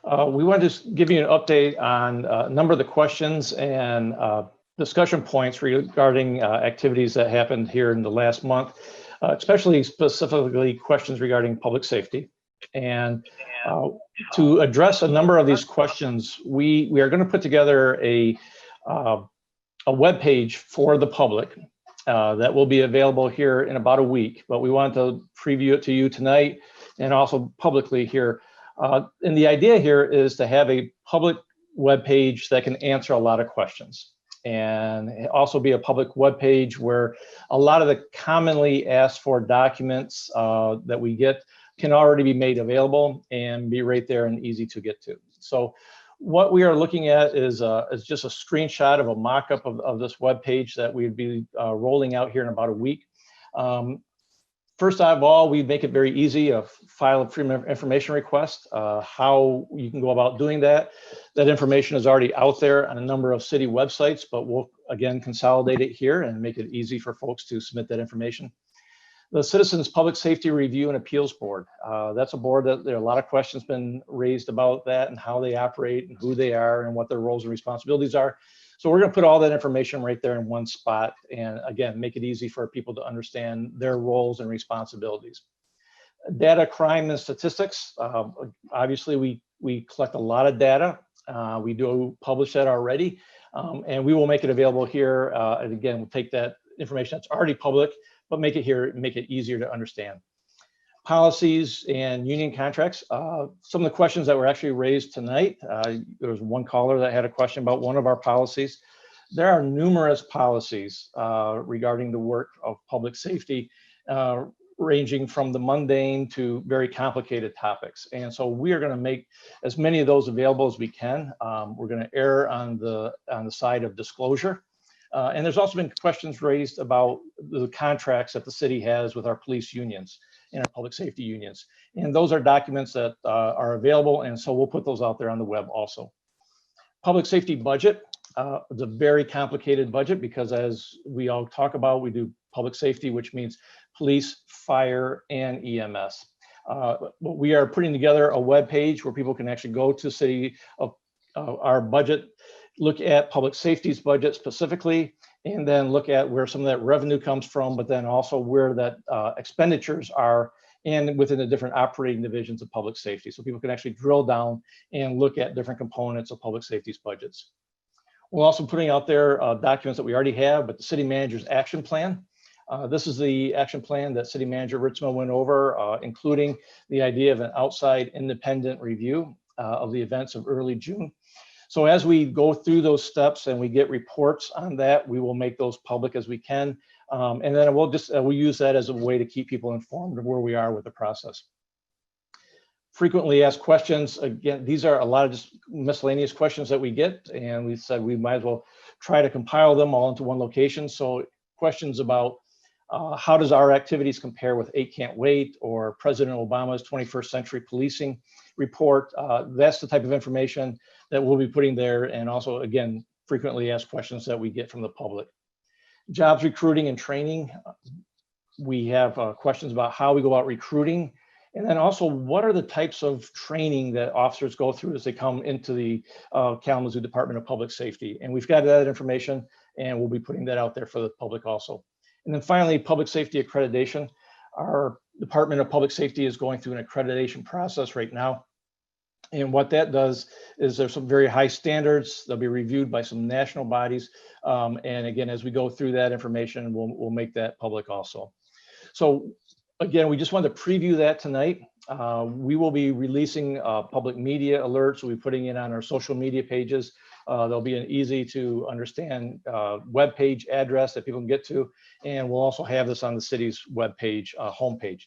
We want to just give you an update on a number of the questions and discussion points regarding activities that happened here in the last month, especially specifically questions regarding public safety. And to address a number of these questions, we are going to put together a web page for the public that will be available here in about a week, but we want to preview it to you tonight and also publicly here. And the idea here is to have a public web page that can answer a lot of questions, and also be a public web page where a lot of the commonly asked for documents that we get can already be made available and be right there and easy to get to. So what we are looking at is just a screenshot of a mock-up of this web page that we'd be rolling out here in about a week. First of all, we make it very easy, file a Freedom of Information request. How you can go about doing that. That information is already out there on a number of city websites, but we'll again consolidate it here and make it easy for folks to submit that information. The Citizens Public Safety Review and Appeals Board. That's a board that there are a lot of questions been raised about that and how they operate and who they are and what their roles and responsibilities are. So we're going to put all that information right there in one spot and again, make it easy for people to understand their roles and responsibilities. Data, crime, and statistics. Obviously, we collect a lot of data. We do publish that already, and we will make it available here. And again, we'll take that information that's already public, but make it here and make it easier to understand. Policies and union contracts. Some of the questions that were actually raised tonight, there was one caller that had a question about one of our policies. There are numerous policies regarding the work of public safety, ranging from the mundane to very complicated topics. And so we are going to make as many of those available as we can. We're going to err on the side of disclosure. And there's also been questions raised about the contracts that the city has with our police unions and our public safety unions. And those are documents that are available. And so we'll put those out there on the web also. Public safety budget. It's a very complicated budget because as we all talk about, we do public safety, which means police, fire, and EMS. We are putting together a web page where people can actually go to city of our budget, look at public safety's budget specifically, and then look at where some of that revenue comes from, but then also where that expenditures are and within the different operating divisions of public safety. So people can actually drill down and look at different components of public safety's budgets. We're also putting out there documents that we already have, but the city manager's action plan. This is the action plan that City Manager Ritzma went over, including the idea of an outside independent review of the events of early June. So as we go through those steps and we get reports on that, we will make those public as we can. And then we'll use that as a way to keep people informed of where we are with the process. Frequently asked questions. Again, these are a lot of just miscellaneous questions that we get. And we said we might as well try to compile them all into one location. So questions about how does our activities compare with 8 Can't Wait or President Obama's 21st Century Policing report? That's the type of information that we'll be putting there. And also, again, frequently asked questions that we get from the public. Jobs, recruiting, and training. We have questions about how we go about recruiting. And then also, what are the types of training that officers go through as they come into the Kalamazoo Department of Public Safety? And we've got that information, and we'll be putting that out there for the public also. And then finally, public safety accreditation. Our Department of Public Safety is going through an accreditation process right now. And what that does is there's some very high standards. They'll be reviewed by some national bodies. And again, as we go through that information, we'll make that public also. So again, we just wanted to preview that tonight. We will be releasing public media alerts. We'll be putting it on our social media pages. There'll be an easy to understand web page address that people can get to. And we'll also have this on the city's web page, homepage.